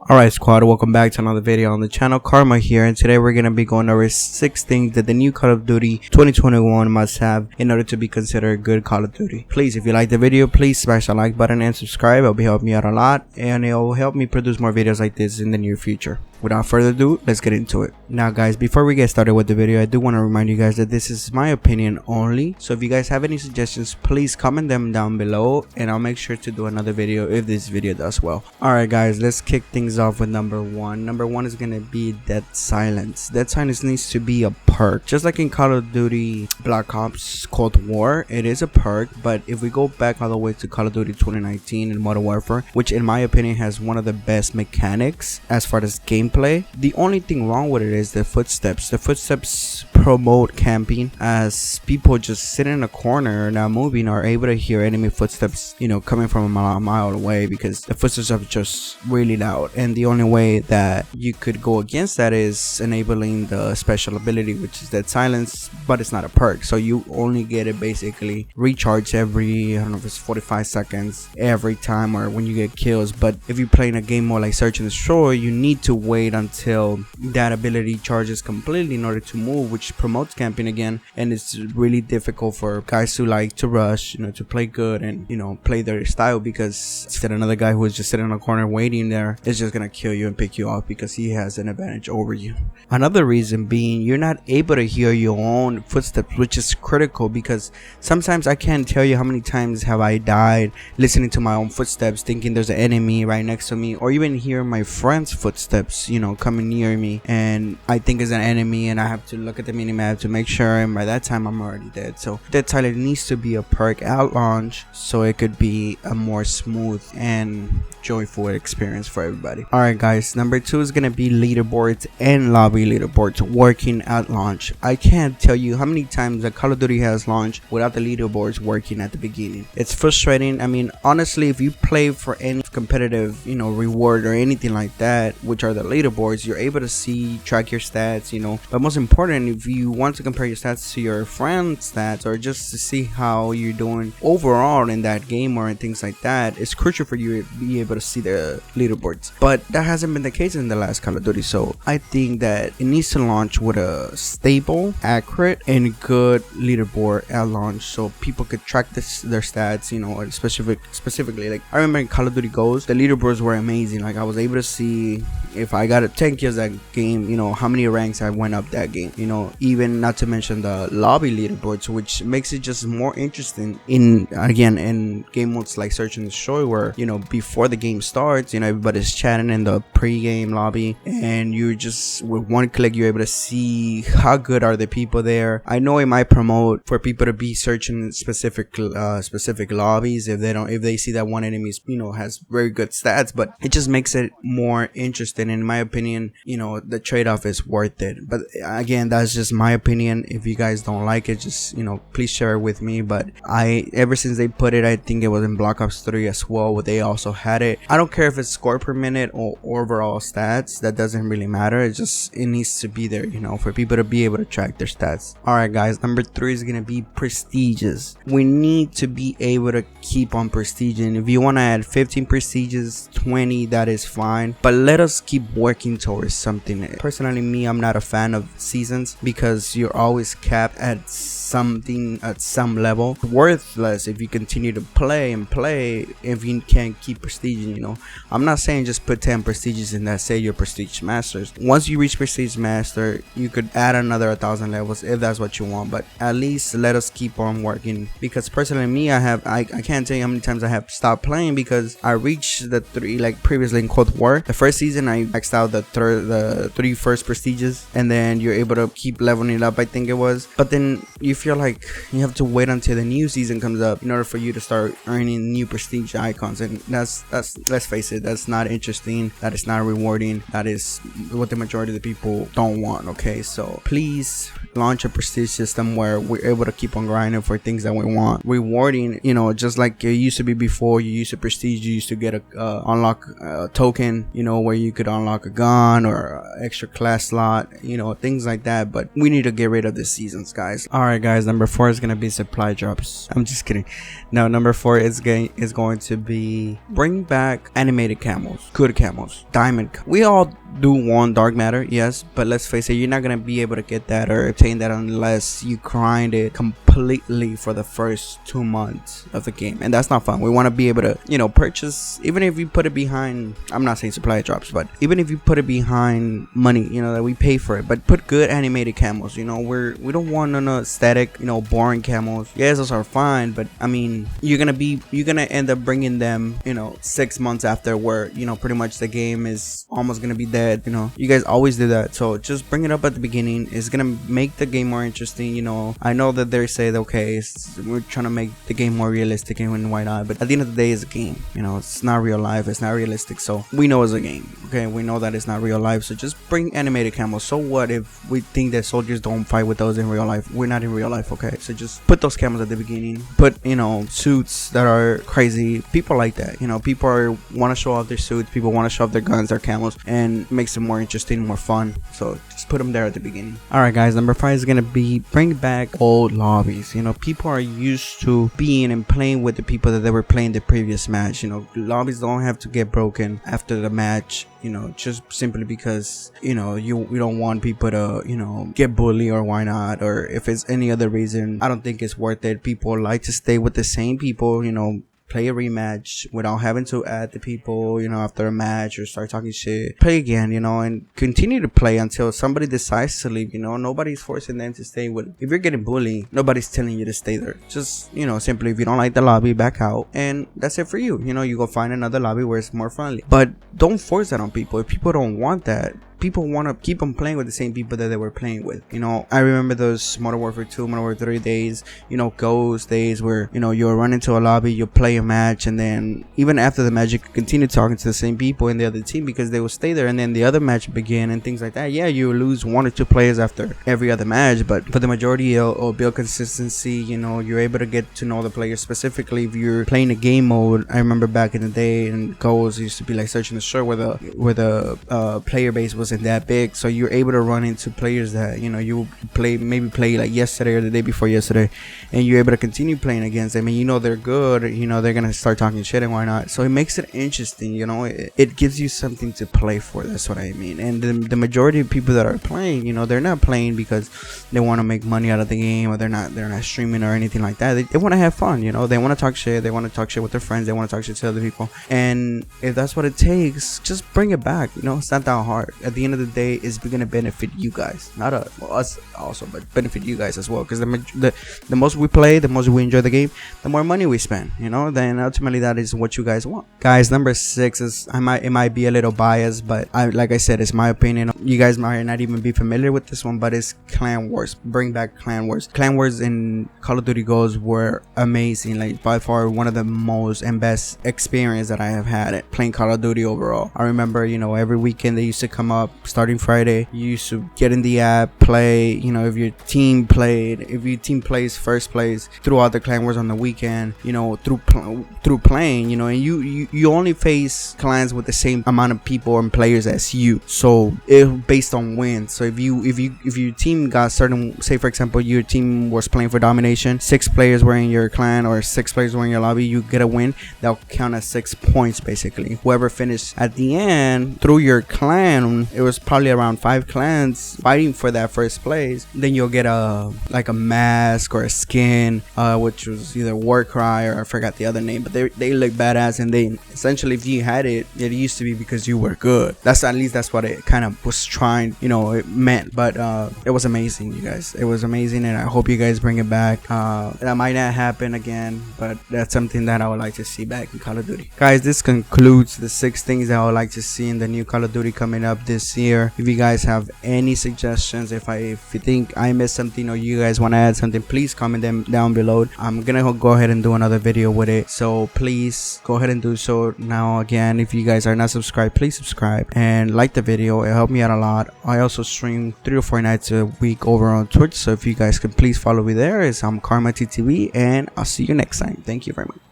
Alright squad, welcome back to another video on the channel. Karma here, and today we're gonna be going over 6 things that the new Call of Duty 2021 must have in order to be considered a good Call of Duty. Please, if you like the video, please smash the like button and subscribe. It'll be helping me out a lot, and it'll help me produce more videos like this in the near future. Without further ado, let's get into it. Now guys, before we get started with the video, I do want to remind you guys that this is my opinion only. So if you guys have any suggestions, please comment them down below and I'll make sure to do another video if this video does well. Alright guys, let's kick things off with number one. Number one is going to be Dead Silence. Dead Silence needs to be a perk. Just like in Call of Duty Black Ops Cold War, it is a perk, but if we go back all the way to Call of Duty 2019 and Modern Warfare, which in my opinion has one of the best mechanics as far as gameplay, the only thing wrong with it is the footsteps. The footsteps promote camping, as people just sitting in a corner not moving are able to hear enemy footsteps, you know, coming from a mile away, because the footsteps are just really loud. And the only way that you could go against that is enabling the special ability, which is Dead Silence, but it's not a perk, so you only get it basically recharge every, I don't know if it's 45 seconds every time or when you get kills. But if you're playing a game more like Search and Destroy, you need to wait until that ability charges completely in order to move, which promotes camping again. And it's really difficult for guys who like to rush, you know, to play good and, you know, play their style, because instead another guy who is just sitting in a corner waiting there is just gonna kill you and pick you off because he has an advantage over you. Another reason being, you're not able to hear your own footsteps, which is critical, because sometimes I can't tell you how many times have I died listening to my own footsteps, thinking there's an enemy right next to me, or even hear my friend's footsteps, you know, coming near me, and I think it's an enemy and I have to look at the minimap to make sure, and by that time I'm already dead. So Dead Silence needs to be a perk at launch so it could be a more smooth and joyful experience for everybody. Alright guys, number two is gonna be leaderboards and lobby leaderboards working at launch. I can't tell you how many times a Call of Duty has launched without the leaderboards working at the beginning. It's frustrating. I mean, honestly, if you play for any competitive, you know, reward or anything like that, which are the leaderboards, you're able to track your stats, you know. But most important, if you want to compare your stats to your friend's stats, or just to see how you're doing overall in that game or things like that, it's crucial for you to be able to see the leaderboards. But that hasn't been the case in the last Call of Duty, so I think that it needs to launch with a stable, accurate, and good leaderboard at launch, so people could track their stats, you know. Specifically, like I remember in Call of Duty Ghosts, the leaderboards were amazing. Like I was able to see if I got a 10 kills that game, you know, how many ranks I went up that game, you know. Even not to mention the lobby leaderboards, which makes it just more interesting in game modes like Search and Destroy, where, you know, before the game starts, you know, everybody's chatting in the pre-game lobby, and you just with one click you're able to see how good are the people there. I know it might promote for people to be searching specific lobbies if they see that one enemy, you know, has very good stats, but it just makes it more interesting. In my opinion, you know, the trade-off is worth it. But again, that's just my opinion. If you guys don't like it, just, you know, please share it with me. But ever since they put it, I think it was in Black Ops 3 as well, where they also had it. I don't care if it's score per minute or overall stats, that doesn't really matter. It needs to be there, you know, for people to be able to track their stats. Alright guys, number 3 is gonna be prestiges. We need to be able to keep on prestiging. If you want to add 15 prestiges, 20, that is fine, but let us keep working towards something. Personally, me, I'm not a fan of seasons, because you're always capped at something at some level. Worthless if you continue to play if you can't keep prestiging, you know. I'm not saying just put 10 prestiges and that say you're prestige masters. Once you reach prestige master, you could add another 1,000 levels if that's what you want, but at least let us keep on working. Because personally, me, I can't tell you how many times I have stopped playing because I reached the 3, like previously in Cold War, the first season I maxed out the 3 first prestiges, and then you're able to keep leveling it up, I think it was. But then you feel like you have to wait until the new season comes up in order for you to start earning new prestige icons, and that's let's face it, that's not interesting, that is not rewarding, that is what the majority of the people don't want. Okay, so please launch a prestige system where we're able to keep on grinding for things that we want, rewarding, you know, just like it used to be before. You used to prestige, you used to get a unlock token, you know, where you could unlock a gun or extra class slot, you know, things like that. But we need to get rid of the seasons, guys. All right, guys, number 4 is gonna be supply drops. I'm just kidding. No, number 4 is going to be bring back animated camos, good camos, diamond. We all do want dark matter, yes, but let's face it, you're not gonna be able to get that or obtain that unless you grind it completely for the first 2 months of the game, and that's not fun. We want to be able to, you know, purchase, even if you put it behind, I'm not saying supply drops, but even if you put it behind money, you know, that we pay for it, but put good animated camos. You know, we don't want no static, you know, boring camos. Yes, those are fine, but I mean, you're gonna end up bringing them, you know, 6 months after, where, you know, pretty much the game is almost gonna be dead. You know, you guys always do that, so just bring it up at the beginning. It's gonna make the game more interesting. You know, I know that they say that, okay, we're trying to make the game more realistic, and why not, but at the end of the day, it's a game. You know, it's not real life, it's not realistic, so we know it's a game. Okay, we know that it's not real life, so just bring animated camos. So what if we think that soldiers don't fight with those in real life? We're not in real life, okay? So just put those camos at the beginning. Put, you know, suits that are crazy. People like that. You know, people want to show off their suits, people want to show off their guns, their camos, and makes it more interesting, more fun. So just put them there at the beginning. All right, guys, number 5 is gonna be bring back old lobbies. You know, people are used to being and playing with the people that they were playing the previous match. You know, lobbies don't have to get broken after the match, you know, just simply because, you know, we don't want people to, you know, get bullied, or why not, or if it's any other reason. I don't think it's worth it. People like to stay with the same people, you know, play a rematch without having to add the people, you know, after a match or start talking shit. Play again, you know, and continue to play until somebody decides to leave. You know, nobody's forcing them to stay with. If you're getting bullied, nobody's telling you to stay there. Just, you know, simply, if you don't like the lobby, back out, and that's it for you. You know, you go find another lobby where it's more friendly, but don't force that on people. If people don't want that, people want to keep on playing with the same people that they were playing with. You know, I remember those Modern Warfare 2, Modern Warfare 3 days, you know, Ghost days, where, you know, you'll run into a lobby, you'll play a match, and then even after the match, you could continue talking to the same people in the other team because they will stay there, and then the other match begin and things like that. Yeah, you lose 1 or 2 players after every other match, but for the majority, it'll build consistency. You know, you're able to get to know the players. Specifically, if you're playing a game mode, I remember back in the day, and Ghost used to be like searching the shirt where the player base was wasn't that big, so you're able to run into players that, you know, you maybe play like yesterday or the day before yesterday, and you're able to continue playing against them, and you know they're good, you know they're gonna start talking shit and why not. So it makes it interesting, you know, it gives you something to play for. That's what I mean. And the majority of people that are playing, you know, they're not playing because they want to make money out of the game, or they're not streaming or anything like that. They want to have fun, you know, they want to talk shit, they want to talk shit with their friends, they want to talk shit to other people, and if that's what it takes, just bring it back. You know, it's not that hard. At the end of the day, it's gonna benefit you guys, not us also, but benefit you guys as well, because the most we play, the most we enjoy the game, the more money we spend, you know, then ultimately that is what you guys want. Guys, number 6 is, it might be a little biased, but like I said, it's my opinion. You guys might not even be familiar with this one, but it's Clan Wars. Bring back Clan Wars. Clan Wars in Call of Duty Ghosts were amazing, like by far one of the most and best experience that I have had at playing Call of Duty overall. I remember, you know, every weekend they used to come up starting Friday. You used to get in the app, play, you know, if your team plays first place throughout the Clan Wars on the weekend, you know, through playing, you know, and you only face clans with the same amount of people and players as you, so it's based on wins. So if your team got certain, say for example your team was playing for domination, 6 players were in your clan or 6 players were in your lobby, you get a win, that'll count as 6 points basically. Whoever finished at the end through your clan, it was probably around 5 clans fighting for that first place, then you'll get a mask or a skin, which was either Warcry or I forgot the other name, but they look badass, and they essentially, if you had it used to be because you were good. That's at least that's what it kind of was trying, you know, it meant. But it was amazing, you guys. It was amazing, and I hope you guys bring it back. That might not happen again, but that's something that I would like to see back in Call of Duty. Guys, this concludes the 6 things that I would like to see in the new Call of Duty coming up this year. If you guys have any suggestions, if you think I missed something or you guys want to add something, please comment them down below. I'm gonna go ahead and do another video with it, so please go ahead and do so now. Again, if you guys are not subscribed, please subscribe and like the video. It helped me out a lot. I also stream 3 or 4 nights a week over on Twitch, so if you guys can please follow me there. I'm Karma TTV, and I'll see you next time. Thank you very much.